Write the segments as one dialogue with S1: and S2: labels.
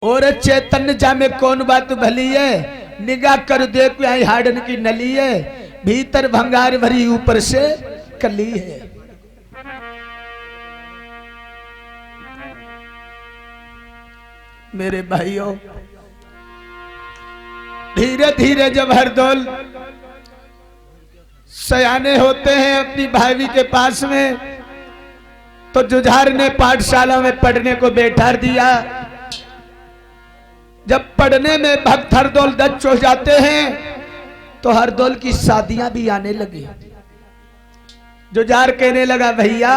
S1: और चैतन्य जा में कौन बात भली है, निगाह कर देख आई हाडन की नली है, भीतर भंगार भरी ऊपर से कली है। मेरे भाइयों, धीरे धीरे जब हरदौल सयाने होते हैं अपनी भाभी के पास में, तो जुझार ने पाठशाला में पढ़ने को बैठा दिया। जब पढ़ने में भक्त हरदौल दक्ष हो जाते हैं तो हरदौल की शादियां भी आने लगी। जुझार कहने लगा भैया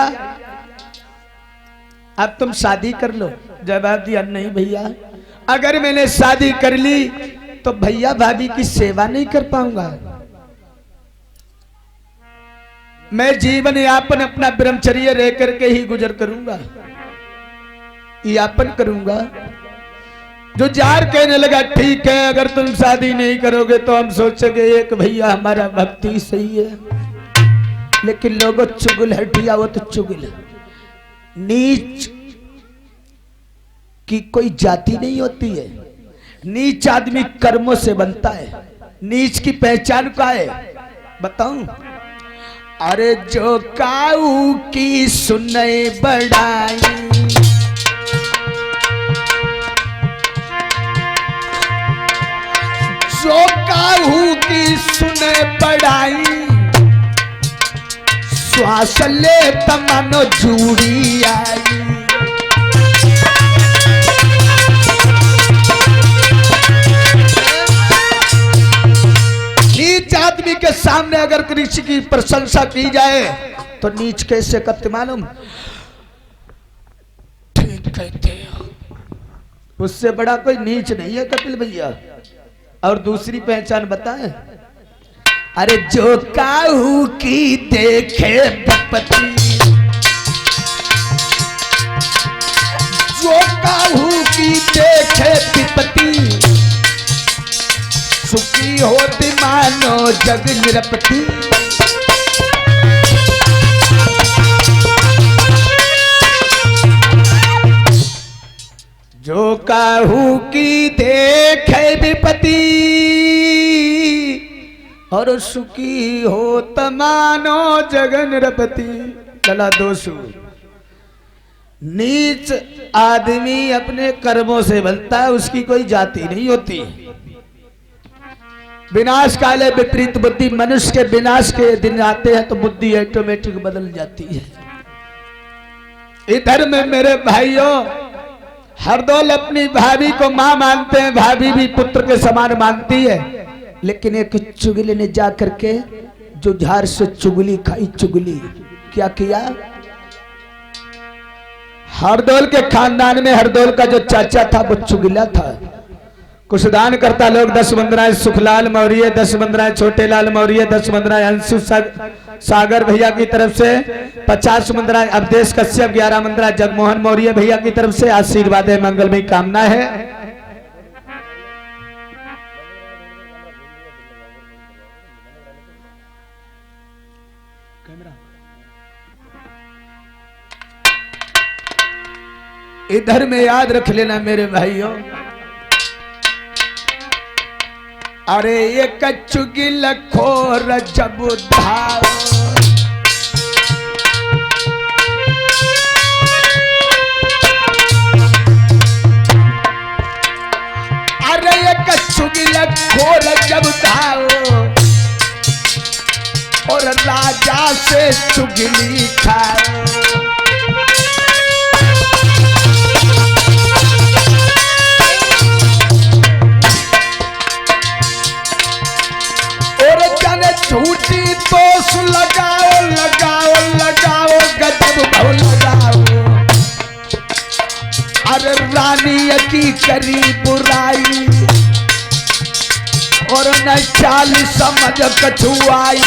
S1: अब तुम शादी कर लो। जवाब दिया नहीं भैया, अगर मैंने शादी कर ली तो भैया भाभी की सेवा नहीं कर पाऊंगा। मैं जीवन यापन अपना ब्रह्मचर्य रह करके ही गुजर करूंगा, यापन करूंगा। जुझार कहने लगा ठीक है, अगर तुम शादी नहीं करोगे तो हम सोचेंगे एक भैया हमारा भक्ति सही है, लेकिन लोगों चुगल हटिया, वो तो चुगल। नीच की कोई जाति नहीं होती है, नीच आदमी कर्मों से बनता है। नीच की पहचान क्या है बताऊं? अरे जो काऊ की सुने बड़ाई, जो काऊ की सुने बड़ाई, श्वास ले तमनो जुड़ी आई। नीच आदमी के सामने अगर किसी की प्रशंसा की जाए तो नीच कैसे करते मालूम? ठीक कहते हो, उससे बड़ा कोई नीच नहीं है कपिल भैया। और दूसरी पहचान बताएं, अरे जो काहू की देखे भक्ति, जो काहू की देखे विपत्ति, सुखी होती मानो जग निरपति। जो काहू की देखे विपत्ति और सुखी हो तमानो जगन निरपति। चला दोषु, नीच आदमी अपने कर्मों से बनता है, उसकी कोई जाति नहीं होती। विनाश काले विपरीत बुद्धि, मनुष्य के विनाश के दिन आते हैं तो बुद्धि ऑटोमेटिक बदल जाती है। इधर में मेरे भाइयों, हरदौल अपनी भाभी को मां मानते हैं, भाभी भी पुत्र के समान मानती है, लेकिन एक चुगली ने जा करके जुझार से चुगली खाई। चुगली क्या किया? हरदौल के खानदान में हरदौल का जो चाचा था वो चुगला था। कुछ दान करता लोग 10 15 सुखलाल मौर्य, 10 15 छोटे लाल मौर्य, 10 15 अंशु सागर भैया की तरफ से, 50 15 अवधेश कश्यप, 11 15 जगमोहन मौर्य भैया की तरफ से आशीर्वाद है, मंगलमय कामना है। इधर में याद रख लेना मेरे भाइयों, अरे ये चुगिल खोर जब धाव, अरे ये चुगिल खोर जब धाव और राजा से चुगली खाओ। झूठी तोस लगाओ लगाओ लगाओ, गजब भाव लगाओ। अरे रानी की करी बुराई और न चाल समझ कछुआई।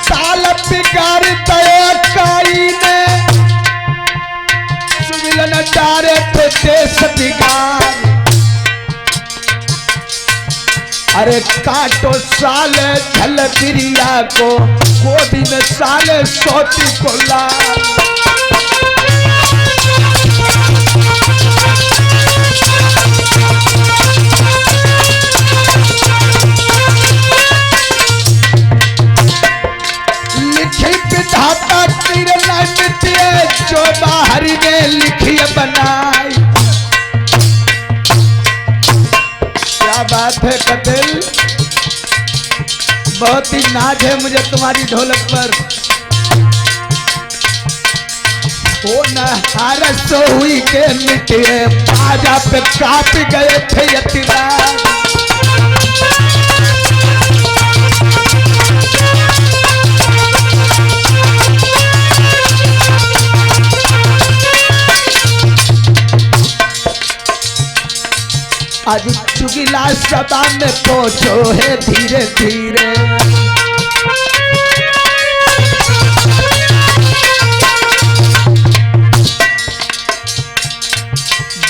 S1: ताल बिगाड़ दया काई ने, डारे तो देश बिगाड़। अरे काटो साले झलकिरिया को, गोदी में साले सोती को लाल। लिखी विधाता निर्णय मिटिए, जो बाहर ने लिखी बनाई। क्या बात है कतिल, बहुत ही नाज है मुझे तुम्हारी ढोलक पर। ओ नहार सो हुई के मिटे, बाजा पे काप गए थे यतिराज। आज चुगिला सभा में पहुंचो है धीरे धीरे।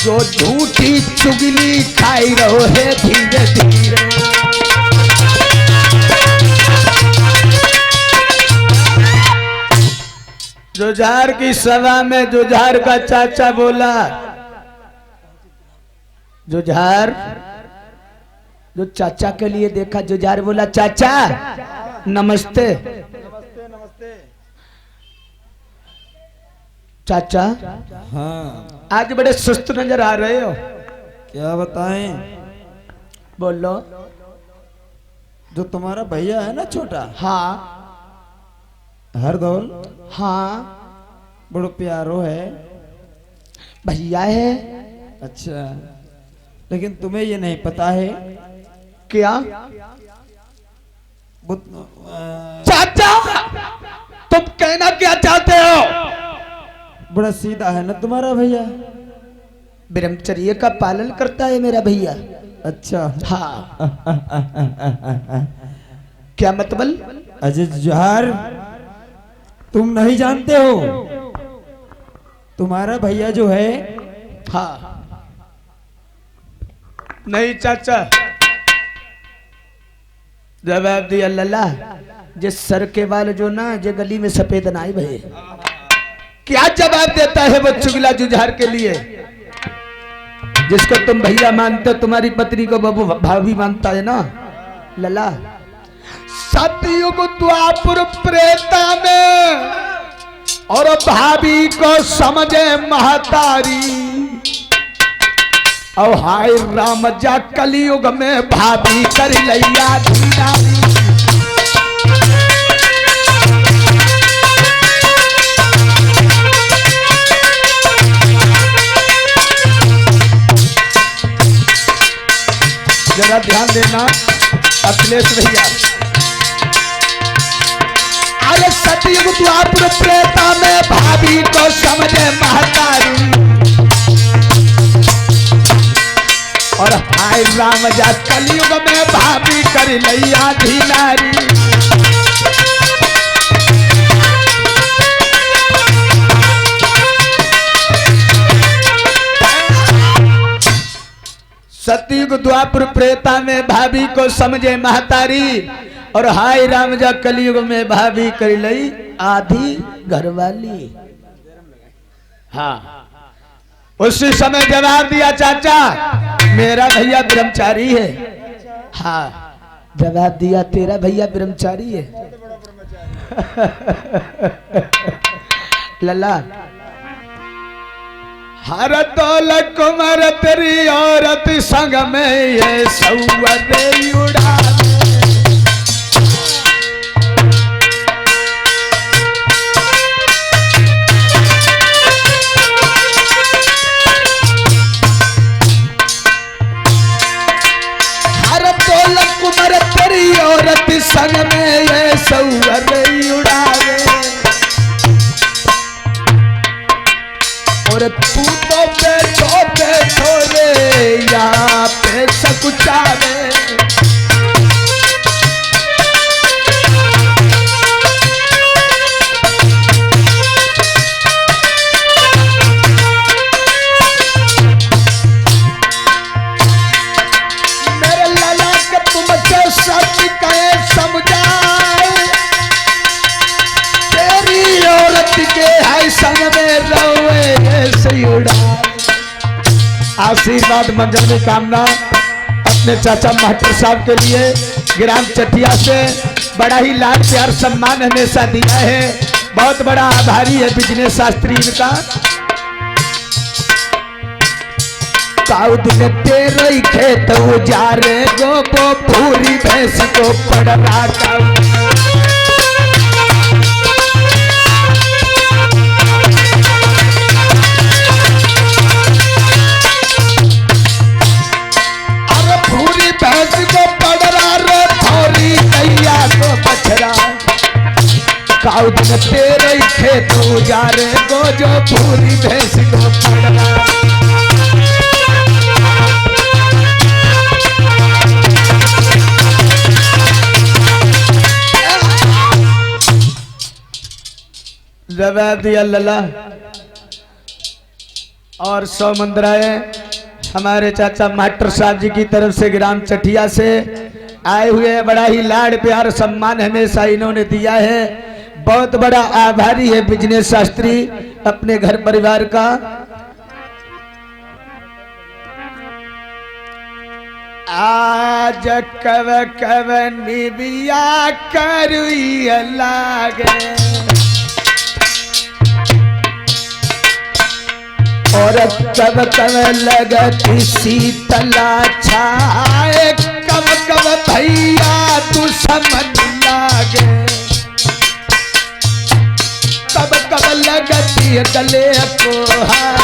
S1: जो झूठी चुगली खाई रहो है धीरे धीरे। जुझार की सभा में जुझार का चाचा बोला, जुझार जो चाचा के लिए देखा, जुझार बोला चाचा नमस्ते।
S2: नमस्ते नमस्ते
S1: चाचा।
S2: हाँ
S1: आज बड़े सुस्त नजर आ रहे हो,
S2: क्या बताएं।
S1: बोलो।
S2: जो तुम्हारा भैया है ना छोटा,
S1: हाँ
S2: हरदौल,
S1: हाँ
S2: बड़ो प्यारो है।
S1: भैया है।
S2: अच्छा, लेकिन तुम्हें ये नहीं पता है
S1: क्या
S2: चाचा
S1: तुम कहना क्या चाहते हो?
S2: बड़ा सीधा है ना तुम्हारा भैया,
S1: ब्रह्मचर्य का पालन करता है मेरा भैया।
S2: अच्छा
S1: हाँ क्या मतलब?
S2: अजय जुझार, तुम नहीं जानते हो, तुम्हारा भैया जो है।
S1: हाँ नहीं चाचा, जवाब दिया लल्ला। जिस सर के बाल जो ना जे गली में सफेद ना आई भाई, क्या जवाब देता है वो चुगला जुझार के लिए, जिसको तुम भैया मानते हो, तुम्हारी पत्नी को बाबू भाभी मानता है ना लल्ला। सतयुग द्वापर त्रेता में और भाभी को समझे महतारी, और हाय राम जा कलयुग में भाभी कर लैया धीनारी। जरा ध्यान देना अखिलेश भैया। अरे सतयुग द्वापर त्रेता में भाभी को समझे महतारी, और हाय राम जा कलयुग में भाभी कर लैया धीनारी। सतयुग द्वापर त्रेता में भाभी को समझे महतारी, और हाय राम जा कलयुग में भाभी कर लई आधी घरवाली। हाँ उसी समय जवाब दिया चाचा, मेरा भैया ब्रह्मचारी है। हाँ जवाब दिया, तेरा भैया ब्रह्मचारी है। लल्ला, हर दौल कुमार तेरी औरत संग में ये सौवरे उड़ा। कुमार तेरी औरत संग में ये सौवरे उड़ावे, और तू तो पे छोरे यहाँ पे सकुचावे। काट के है संग में रोए से उड़ा। आशीर्वाद मंजर में कामना अपने चाचा मास्टर साहब के लिए ग्राम चटिया से बड़ा ही लाड प्यार सम्मान हमेशा दिया है। बहुत बड़ा आभारी है बिजनेस शास्त्री इनका। दिन तेरे खेत उजारे गोपो पूरी भैंस को पड़ रहा था। अरे पूरी भैंस को पड़ रहा रे थोड़ी गैया को बछड़ा। दिन तेरे खेत उजारे गो जो पूरी भैंस को पड़ रहा। दिया लला और 100 मुद्राएं हमारे चाचा मास्टर साहब जी की तरफ से ग्राम चटिया से आए हुए। बड़ा ही लाड प्यार सम्मान हमेशा इन्होंने दिया है। बहुत बड़ा आभारी है बिजनेस शास्त्री अपने घर परिवार का। आज कव कव निबिया करुई लागे और कब कब लगती शीतला छाए। कब कब भैया तू समझ लागे। कब कब लगती गले को हार।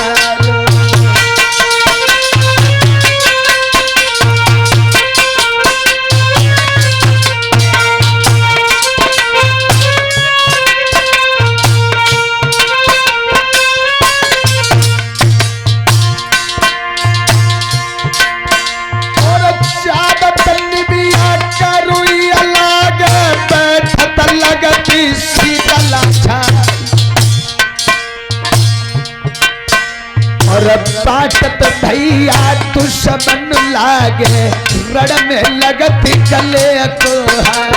S1: और बाटत भैया दुश्मन लागे रड़ में लगती गले को हार।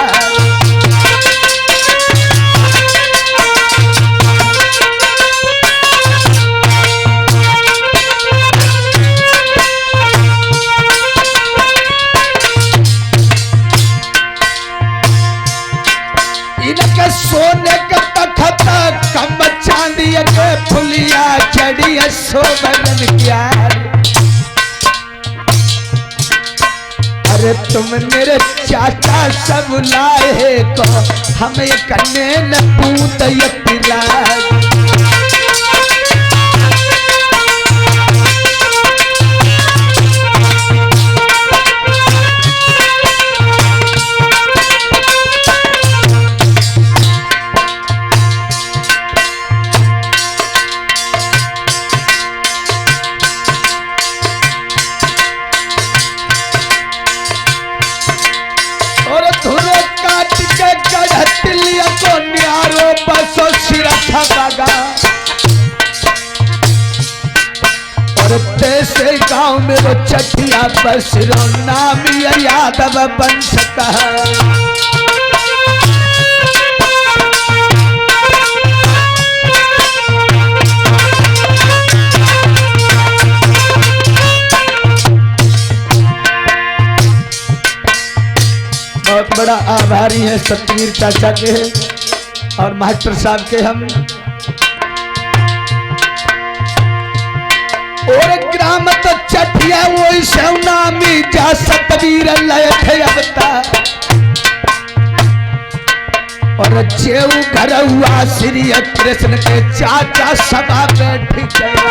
S1: इनके सोने का तखत कम चांदी के फुलिया चढ़ी सोबरन प्यार। अरे तुम मेरे चाचा सब लाए को हमें कन्ने न पूत यतिराज। और देसे गांव में वो चटिया बसरो नाम यादव वंश का। बहुत बड़ा आभारी है सतवीर चाचा के और मास्टर साहब के हम। और ग्राम तो चटिया वही सौनामी जा सतवीर लय थे अवता। और जेऊ घर हुआ श्री कृष्ण के चाचा सभा बैठ गया।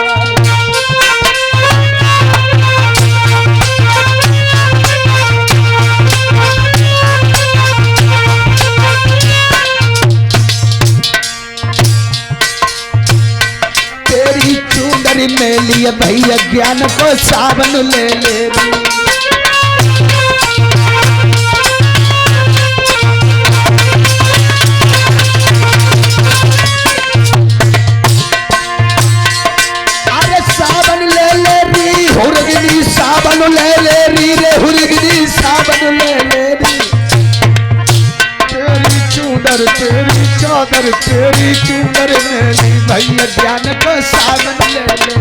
S1: में लिए भैया ज्ञान को सावन ले ले री। अरे सावन ले ले री हुरगिनी सावन ले ले री रे हुरगिनी सावन ले ले री। तेरी चूदर तेरी चौदर कर तेरी चूकर मेरी भैया ज्ञान को सावन ले ले।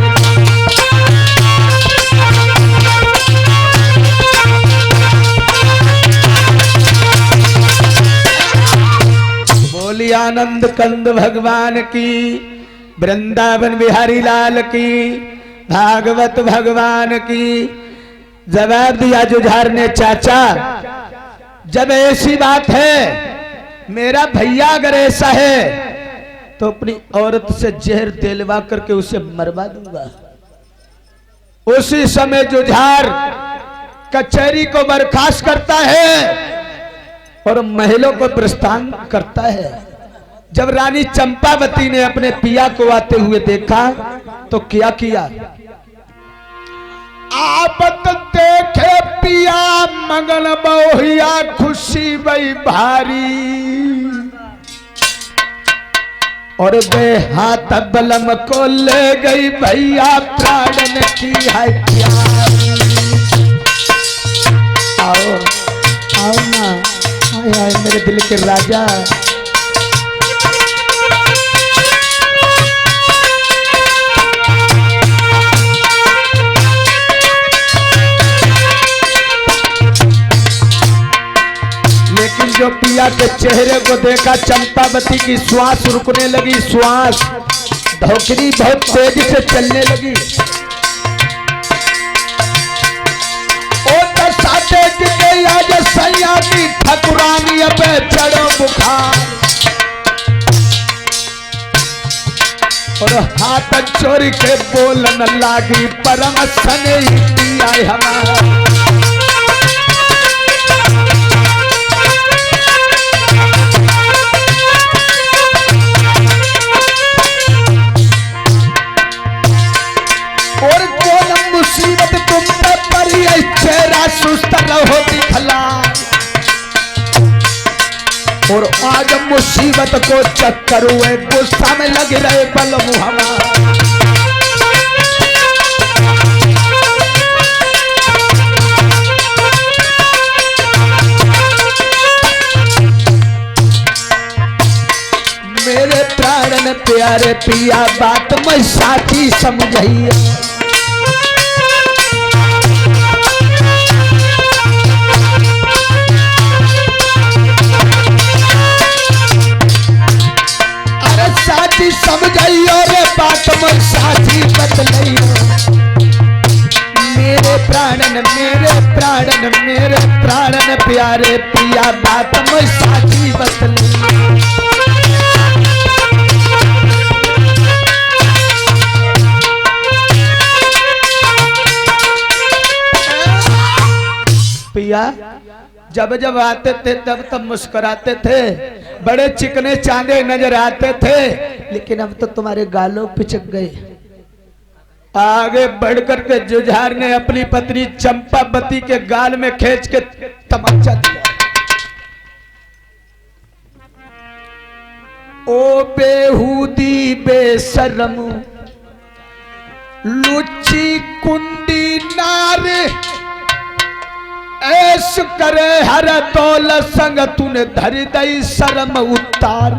S1: बोली आनंद कंद भगवान की, वृंदावन बिहारी लाल की, भागवत भगवान की। जवाब दिया जुझार ने, चाचा जब ऐसी बात है, मेरा भैया अगर ऐसा है तो अपनी औरत से जहर दिलवा करके उसे मरवा दूंगा। उसी समय जुझार कचहरी को बर्खास्त करता है और महलों को प्रस्थान करता है। जब रानी चंपावती ने अपने पिया को आते हुए देखा तो क्या किया? आपत देखे पिया मंगल बहुया खुशी बई भारी, और वे हाथ बलम को ले गई भैया प्राणन की है प्यारी। आओ आओ ना, आए आए मेरे दिल के राजा। लेकिन जो पिया के चेहरे को देखा, चंपावती की श्वास रुकने लगी, श्वास धोखरी बहुत तेजी से चलने लगी। आज सैया की ठकुरानी अब चढ़ो बुखार, और हाथ चोरी के बोलन लागी परम सने पिया हमारा। और कौन मुसीबत तुम पे पड़ी है, चेहरा सुस्त रहो दिखला, और आज मुसीबत को चक्कर हुए गुस्सा में लग रहे बल मुहम्मा। मेरे प्राण प्यारे पिया बात मैं साथी समझिए, साथी समझाइयो रे बात में साथी बदलियो। मेरे प्राणन प्यारे पिया बात में साथी बदलियो। पिया जब जब आते थे तब तब मुस्कुराते थे, बड़े चिकने चांदे नजर आते थे, लेकिन अब तो तुम्हारे गालों पिचक गए। आगे बढ़कर के जुझार ने अपनी पत्नी चंपावती के गाल में खींच के तमाचा दिया। ओ बेहूदी बेशरम लुच्ची कुंडी नारे, ऐस करे हर तोल संग तूने धरी दई शर्म उतार।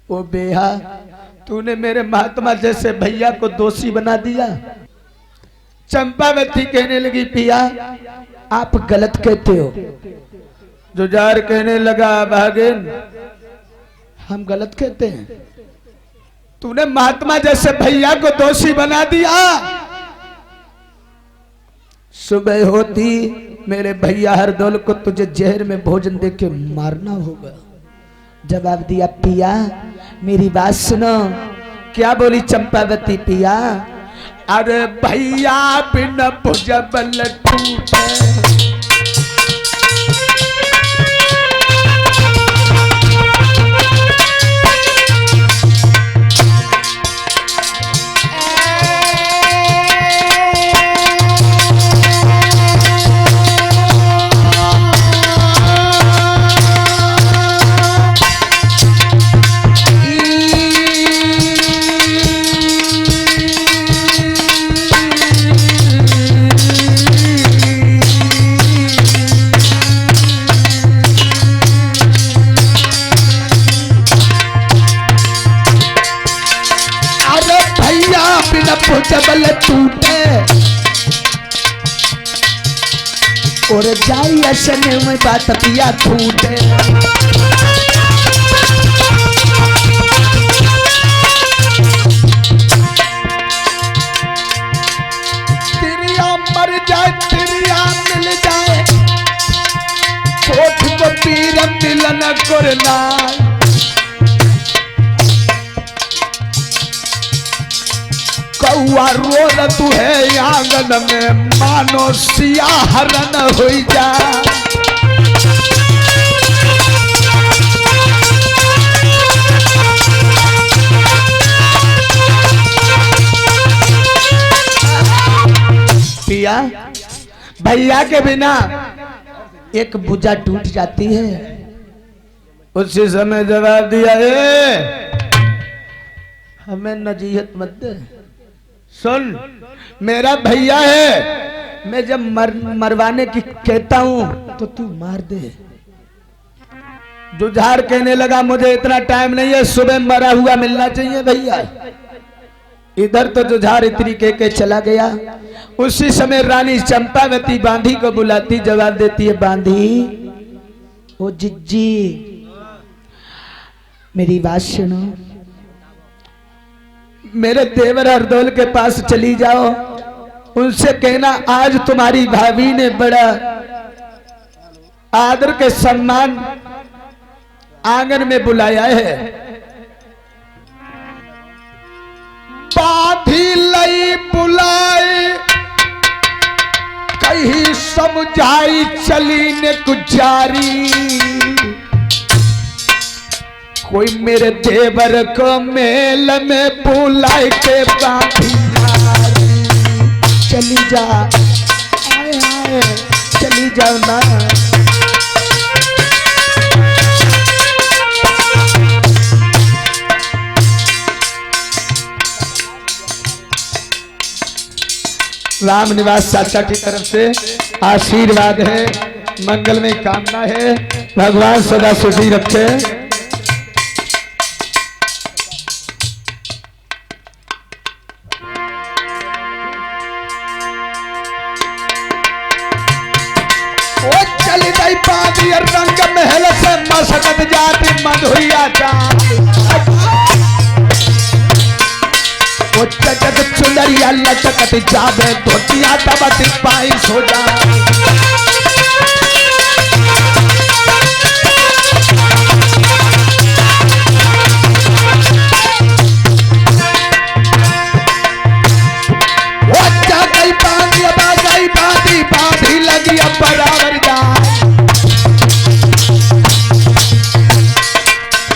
S1: ओ बेहा तूने मेरे महात्मा जैसे भैया को दोषी बना दिया। चंपावती कहने लगी पिया आप गलत कहते हो। जुझार कहने लगा भागिन हम गलत कहते हैं, तूने महात्मा जैसे भैया को दोषी बना दिया। सुबह होती मेरे भैया हरदौल को तुझे जहर में भोजन देके मारना होगा। जवाब दिया पिया मेरी बात सुनो। क्या बोली चंपावती पिया? अरे भैया बिन भुजबल टूटे, न भुजबल टूटे और जाई असन में बात पिया फूटे। तिरिया मर जाए तिरिया मिल जाए कोठ को पीर मिलन करना। कौआ रोल तू है आंगन में मानो सिया हरण हो जा। पिया भैया के बिना एक भुजा टूट जाती है। उसी समय जवाब दिया हमें नजीहत मत दे। सुन मेरा भैया है, मैं जब मरवाने की कहता हूं तो तू मार दे। जुझार कहने लगा मुझे इतना टाइम नहीं है, सुबह मरा हुआ मिलना चाहिए भैया। इधर तो जुझार इतनी के चला गया। उसी समय रानी चंपावती बांधी को बुलाती, जवाब देती है बांधी ओ जिज्जी मेरी बात सुनो, मेरे देवर हरदौल के पास चली जाओ, उनसे कहना आज तुम्हारी भाभी ने बड़ा आदर के सम्मान आंगन में बुलाया है। बांधी लई बुलाई कहीं समझाई चली ने गुजारी। कोई मेरे देवर को मेल में बुलाए के बांधी मारी। चली जा आए आए चली जाओ ना। राम निवास चाचा की तरफ से आशीर्वाद है, मंगलमय कामना है, भगवान सदा सुखी रखे। ओ चली गई पादी रंग महल से मसकत जाती मधुरिया वो चटक चुनरिया लचकत जावे धोतिया दबत पाई सो जा। वो गई बांधी बांधी बांधी लगी अब बराबर जा।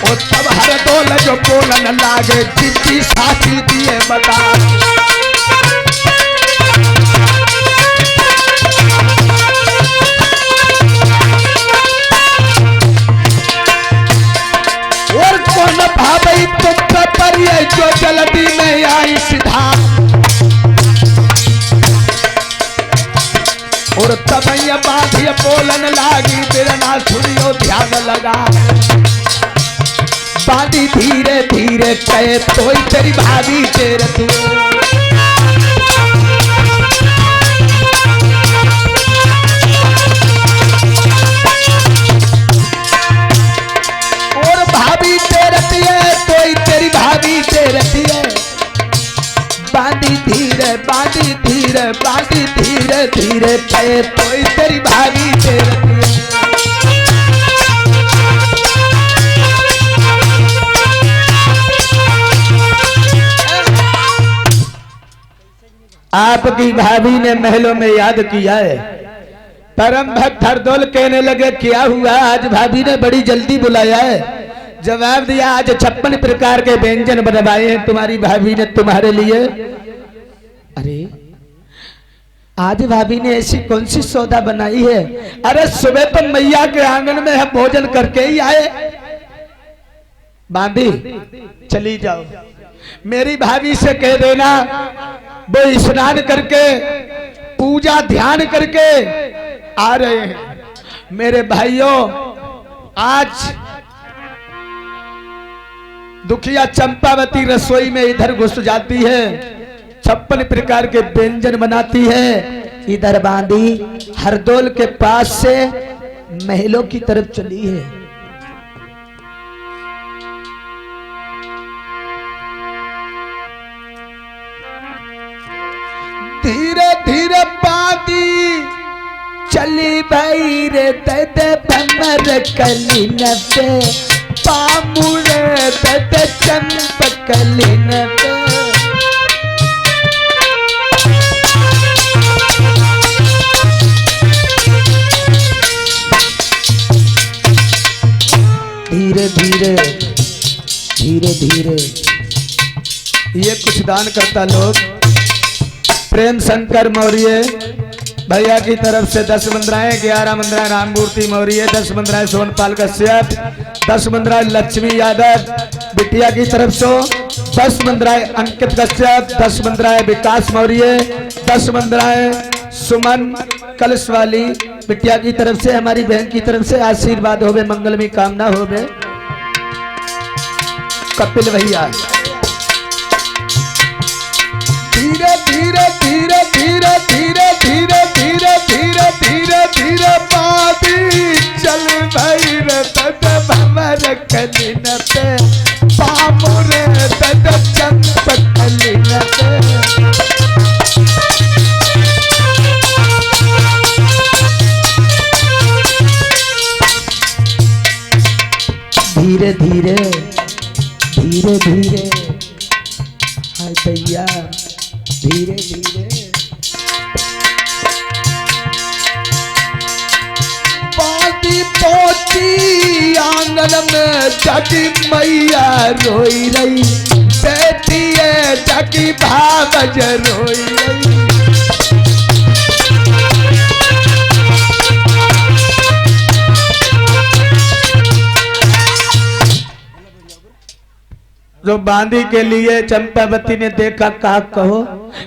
S1: वो तब हर दौल जो बोलन लागे जिसकी साथी दिए बता। और कौन भाई तुम पर ये जो जल्दी में आई सीधा। और तब ये बांधी बोलन लागी बिरना सुनियो ध्यान लगा। बांधी धीरे धीरे कहे तो तेरी भाभी तेरे तू। और भाभी तेरती है तो तेरी भाभी तेरती है। बांधी धीरे बांधी धीरे बांधी धीरे धीरे कहे तो तेरी भाभी तेरती है। आपकी भाभी ने महलों में याद किया है। परम भक्त हरदौल कहने लगे क्या हुआ आज भाभी ने बड़ी जल्दी बुलाया है। जवाब दिया आज 56 प्रकार के व्यंजन बनवाए हैं तुम्हारी भाभी ने तुम्हारे लिए। अरे आज भाभी ने ऐसी कौन सी सौदा बनाई है। अरे सुबह तो मैया के आंगन में हम भोजन करके ही आए। बांधी चली जाओ, मेरी भाभी से कह देना वो स्नान करके पूजा ध्यान करके आ रहे हैं। मेरे भाइयों आज दुखिया चंपावती रसोई में इधर घुस जाती है। 56 प्रकार के व्यंजन बनाती है। इधर बांधी हरदोल के पास से महलों की तरफ चली है। धीरे धीरे बांधी चली भाई रे दद भमर कलीन पे पामुरे दद चंप कलीन पे। धीरे धीरे धीरे धीरे ये कुछ दान करता लोग। प्रेम शंकर मौर्य भैया की तरफ से 10 मुद्राएं, 11 मुद्राएं राममूर्ति मौर्य, 10 मुद्राएं सोनपाल कश्यप, 10 मुद्राएं लक्ष्मी यादव बिटिया की तरफ से, 10 मुद्राएं अंकित कश्यप, 10 मुद्राएं विकास मौर्य, 10 मुद्राएं सुमन कलश वाली बिटिया की तरफ से, हमारी बहन की तरफ से आशीर्वाद होवे, मंगलमय कामना होवे। कपिल भैया धीरे धीरे धीरे धीरे धीरे धीरे धीरे धीरे धीरे धीरे बादी चल भाई रे तद भमर कलीन पे पामुरे तद चंप कलीन पे। धीरे धीरे धीरे धीरे हाय भैया धीरे धीरे बाती पोती आंगन में जगी मैया रोई रही, बेटी है जगी भावज रोई रही। जो बांदी के लिए चंपावती ने देखा, कहा कहो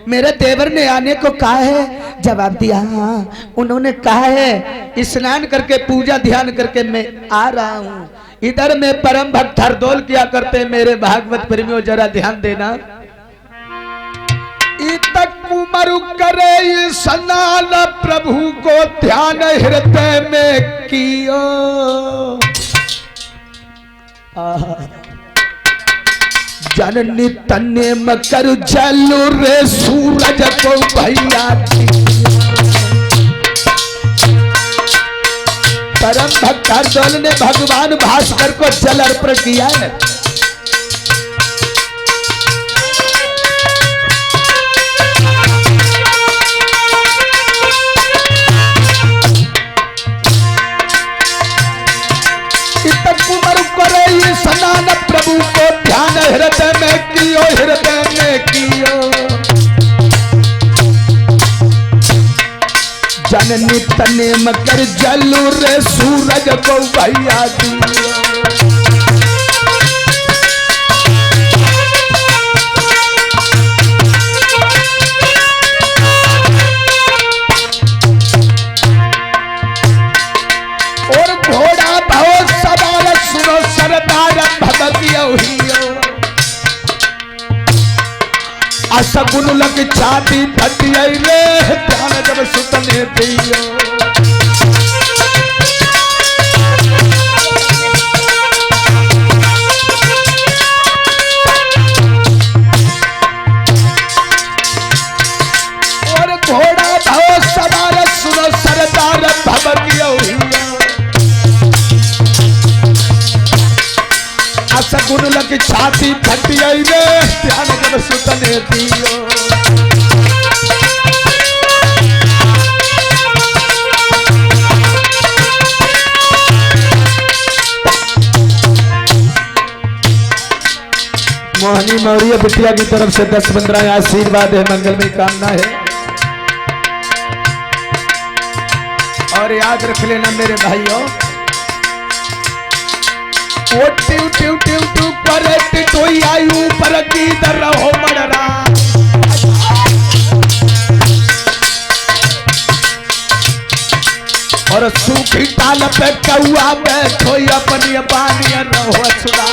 S1: मेरे देवर ने आने को कहा है। जवाब दिया हाँ, उन्होंने कहा है स्नान करके पूजा ध्यान करके मैं आ रहा हूँ। इधर में परम भक्त हरदोल किया करते मेरे भागवत प्रेमियों, जरा ध्यान देना। इतक उमरु करे स्नान प्रभु को ध्यान हृदय में कियो। जननी तन्ने मकर जलू रे सूरज को भैया। परम भक्त हरदोल ने भगवान भास्कर को जल अर्पण किया है। स्नान प्रभु को ध्यान हृदय में कियो, हृदय में कियो। जननी तने मकर जलू रे सूरज को भैया दियो। और घोड़ा बहुत सवार सुनो सरदार असगुन लग छाती फटियाई रे ध्यान जब सुतने दियो। और घोड़ा भाव सवार सुनो सरदार भवतिया सगुन लग छाती फटियाई रे ध्यान जब सुतने दियो। मोहनी मौर्य बिटिया की तरफ से 10 15 आशीर्वाद है, मंगलमय कामना है। और याद रख लेना मेरे भाइयों, वो ट्यू ट्यू ट्यू ट्यू पर टिटोई आयु पर की दर हो मडरा। और सूखी ताल पे कौआ बैठो अपनी पानी रहो सुना।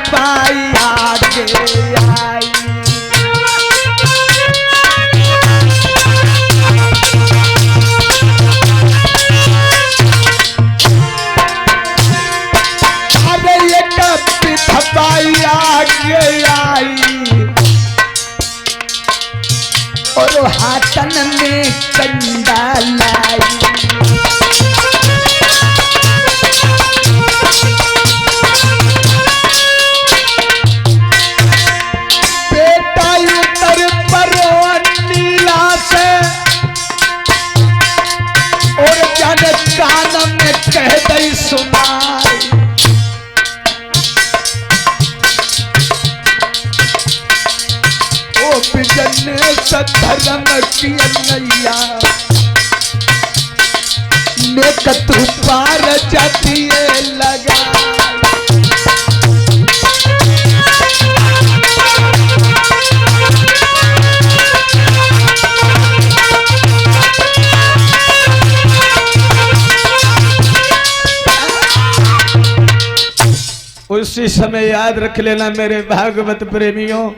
S1: पाई आगे आई। अरे ये कभी थपाई आगे आई और हाथन में कंडा लाई। बेटा उतर परो नीला से और जन कान में कह दई सुनाई। ओ बिजन सधर्म की नैया ने कतु पार जाती लगा। उसी समय याद रख लेना मेरे भागवत प्रेमियों,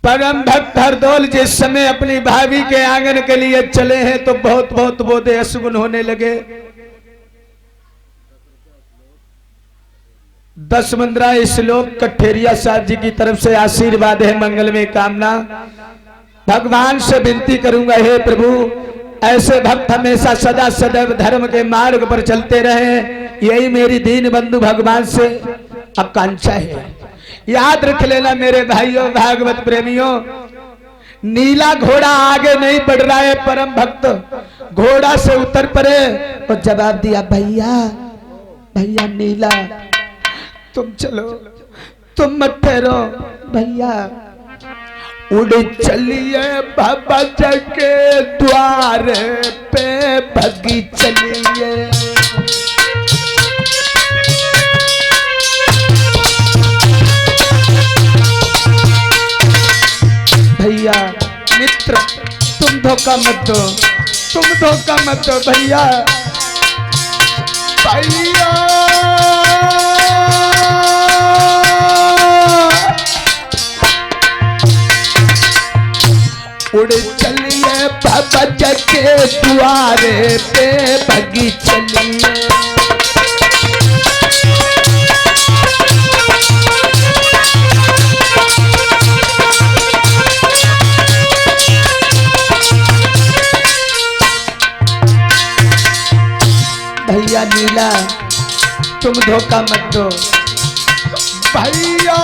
S1: परम भक्त हरदौल जिस समय अपनी भाभी के आंगन के लिए चले हैं तो बहुत बहुत बोधे अशुगुन होने लगे। 10-15 श्लोक कठेरिया साहब जी की तरफ से आशीर्वाद है, मंगल में कामना। भगवान से विनती करूंगा, हे प्रभु ऐसे भक्त हमेशा सदा सदैव धर्म के मार्ग पर चलते रहे, यही मेरी दीन बंधु भगवान से आकांक्षा है। याद रख लेना मेरे भाइयों भागवत प्रेमियों, नीला घोड़ा आगे नहीं बढ़ रहा है, परम भक्त घोड़ा से उतर पड़े और जवाब दिया, भैया भैया नीला तुम चलो, तुम मत ठहरो भैया, उड़ चलिए बाबा के द्वार पे भगी चलिए। भैया मित्र तुम धोखा मत दो, तुम धोखा मत दो भैया। भैया उड़ चलिए बाबा के द्वारे पे भगी चलिए। भैया नीला तुम धोखा मत दो भैया।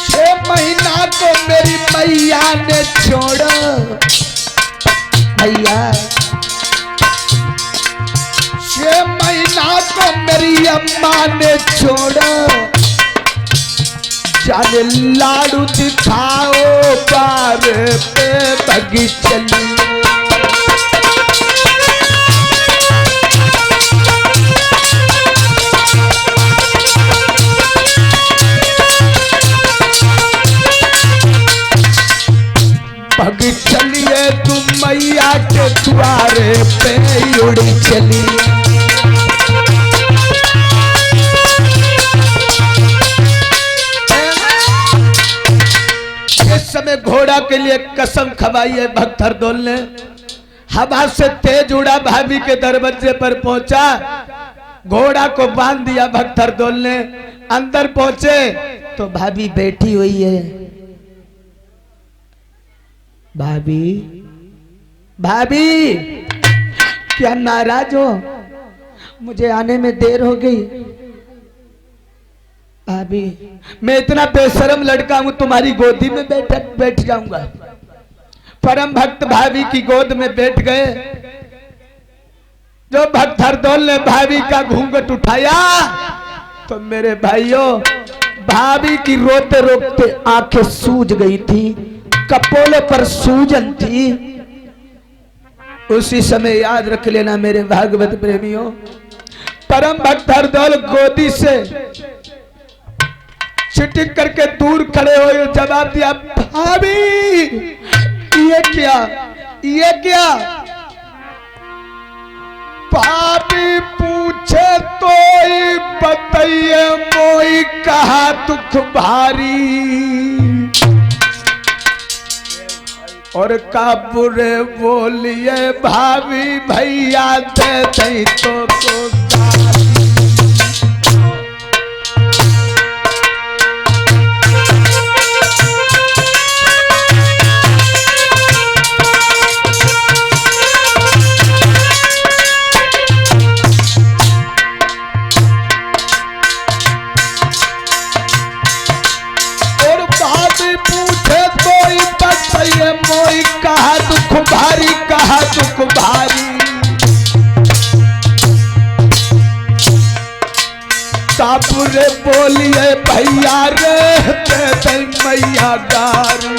S1: 6 महीना को मेरी मैया ने छोड़ो भैया, 6 महीना को मेरी अम्मा ने छोड़ो, जाने लाडू दिखाओ पार पे भगी चली। भगी चलिए तुम मैया के द्वारे पे उड़ी चलिए। समय घोड़ा के लिए कसम खवाई है भक्त हरदौल ने, हवा से तेज उड़ा, भाभी के दरवाजे पर पहुंचा, घोड़ा को बांध दिया भक्त हरदौल ने। अंदर पहुंचे तो भाभी बैठी हुई है। भाभी भाभी क्या नाराज हो, मुझे आने में देर हो गई। भाभी मैं इतना बेशरम लड़का हूं, तुम्हारी गोदी में बैठ जाऊंगा। परम भक्त भाभी की गोद में बैठ गए। जो भक्त हरदौल ने भाभी का घूंघट उठाया तो मेरे भाइयों भाभी की रोते रोते आंखें सूज गई थी, कपोले पर सूजन थी। उसी समय याद रख लेना मेरे भागवत प्रेमियों, परम भक्त हरदौल गोदी से छिटिक करके दूर खड़े हुए जवाब दिया, भाभी ये क्या भाभी पूछे तो बताइए मोई कहा दुख भारी, और का बुरे बोलिए भाभी भैया दे दई तो गाली। मोई कहा दुख भारी, कहा दुख भारी, सापुरे बोलिए भैया रे दे मैया गारी।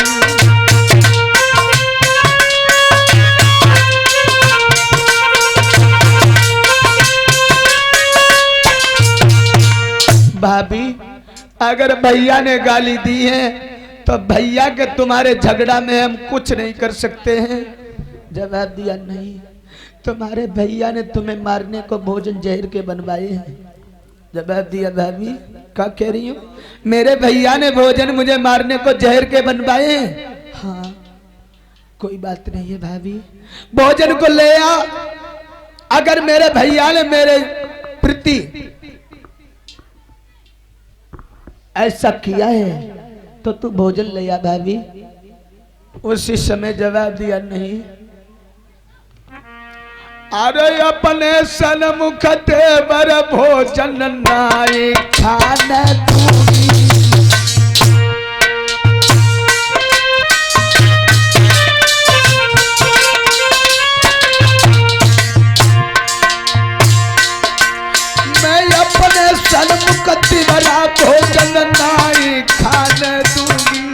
S1: भाभी अगर भैया ने गाली दी है तो भैया के तुम्हारे झगड़ा में हम कुछ नहीं कर सकते हैं। जवाब दिया नहीं, तुम्हारे भैया ने तुम्हें मारने को भोजन जहर के बनवाए हैं। जवाब दिया भाभी क्या कह रही हूँ, मेरे भैया ने भोजन मुझे मारने को जहर के बनवाए हैं। हाँ कोई बात नहीं है भाभी, भोजन को ले आ। अगर मेरे भैया ने मेरे प्रति ऐसा किया है तो तू भोजन ले आ भाभी। उसी समय जवाब दिया नहीं। अरे अपने सन्मुख देवर भोजन नाई खाने दूंगी, मैं अपने सन्मुख देवर भोजन नाई खाने दूंगी।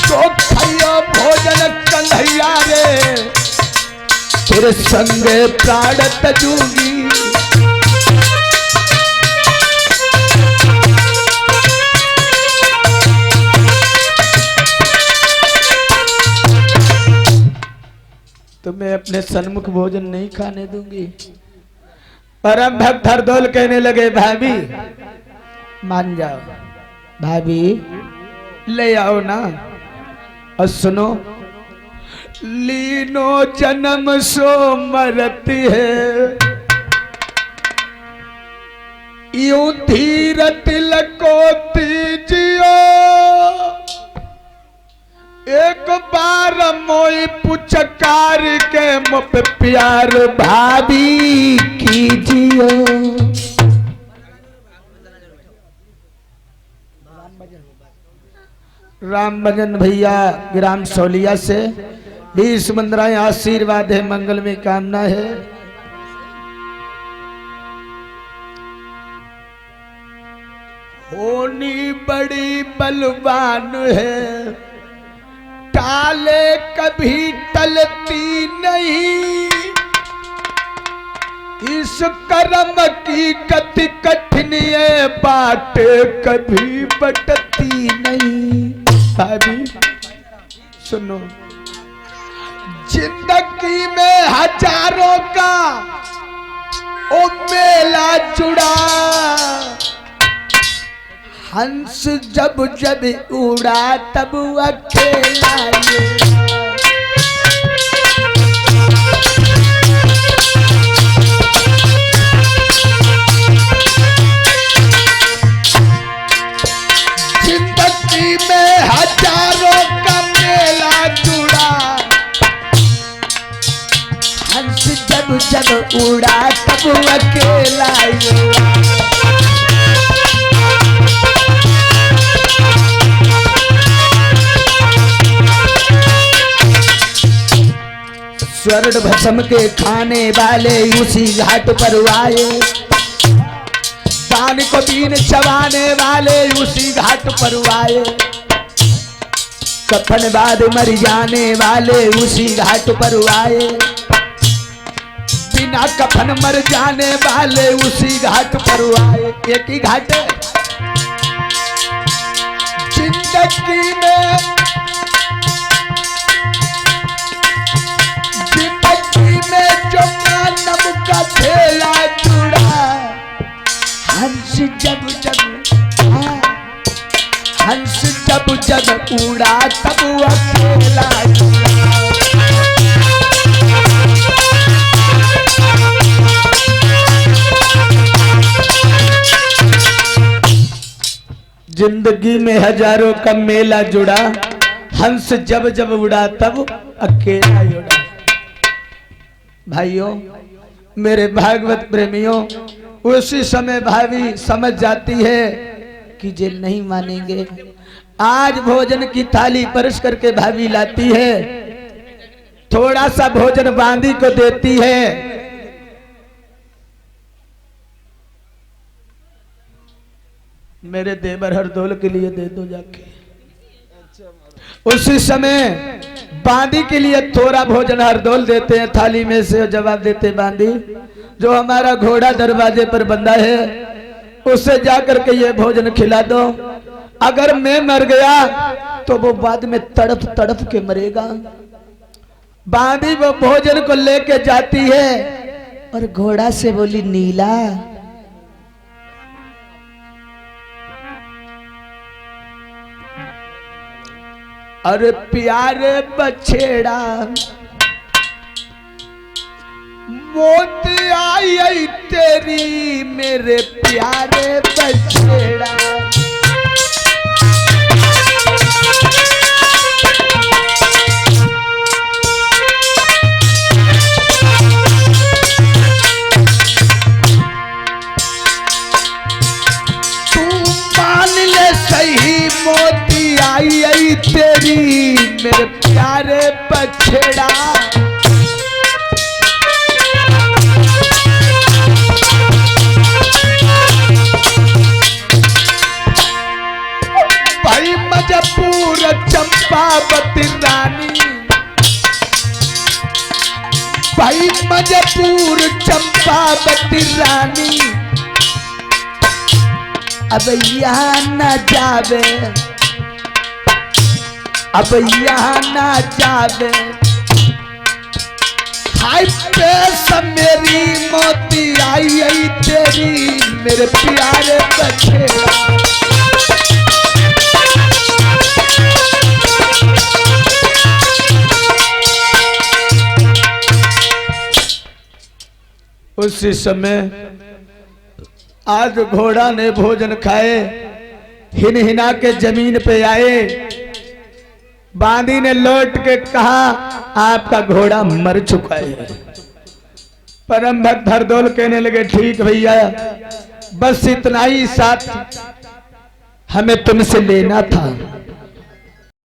S1: तो खाइयो भोजन कन्हैया रे तेरे संगे प्राण तजूंगी। तुम्हें अपने सन्मुख भोजन नहीं खाने दूंगी। परम भक्त हरदोल कहने लगे भाभी मान जाओ, भाभी ले आओ ना। और सुनो, लीनो जन्म सो मरती है, यूं धीर तिलको दीजियो। एक बार मोई पुचकार के मुझ पे प्यार भाभी कीजियो। राम भजन भैया ग्राम सौलिया से 20-15 आशीर्वाद है, मंगल में कामना है। होनी बड़ी बलवान है, टाले कभी टलती नहीं। इस कर्म की गति कठिन है, बाट कभी बटती नहीं। भाभी सुनो, जिंदगी में हजारों का ओ मेला जुड़ा, हंस जब जब उड़ा तब अकेला ये। जिंदगी में हजारों का मेला जुड़ा, हंस जब जब उड़ा तब अकेला ये। स्वर्ण भस्म के खाने वाले उसी घाट पर आए, पान को बीन चबाने वाले उसी घाट पर आए, कफन बाद मर जाने वाले उसी घाट पर आए, बिना कफन मर जाने वाले उसी घाट पर आए। एक ही घाट है जिंदगी में, जब जब हंस जब जब उड़ा तब अकेला जिंदगी में हजारों का मेला जुड़ा, हंस जब जब उड़ा तब अकेला उड़ा। भाइयों मेरे भागवत प्रेमियों, उसी समय भाभी समझ जाती है कि जे नहीं मानेंगे। आज भोजन की थाली परस करके भाभी लाती है, थोड़ा सा भोजन बांदी को देती है। मेरे देवर हरदौल के लिए दे दो जाके। उसी समय बांदी के लिए थोड़ा भोजन हरदौल देते हैं थाली में से, जवाब देते बांदी जो हमारा घोड़ा दरवाजे पर बंधा है उसे जाकर के ये भोजन खिला दो, अगर मैं मर गया तो वो बाद में तड़प तड़प के मरेगा। बांदी वो भोजन को लेके जाती है और घोड़ा से बोली नीला अरे प्यारे बछेड़ा मौत आई तेरी मेरे प्यारे बछेड़ा। तू मान ले सही मोती आई तेरी मेरे प्यारे बछेड़ा। भाई मजबूर चंपावती रानी, भाई मजबूर चंपावती रानी, अब यहाँ न जावे, अब यहाँ ना जावे। हाय पेश मेरी मोती आई तेरी मेरे प्यारे बछेड़ा। उसी समय आज घोड़ा ने भोजन खाए, हिन हिना के जमीन पे आए। बांदी ने लौट के कहा आपका घोड़ा मर चुका है। परम भक्त हरदौल कहने लगे ठीक भैया, बस इतना ही साथ हमें तुमसे लेना था।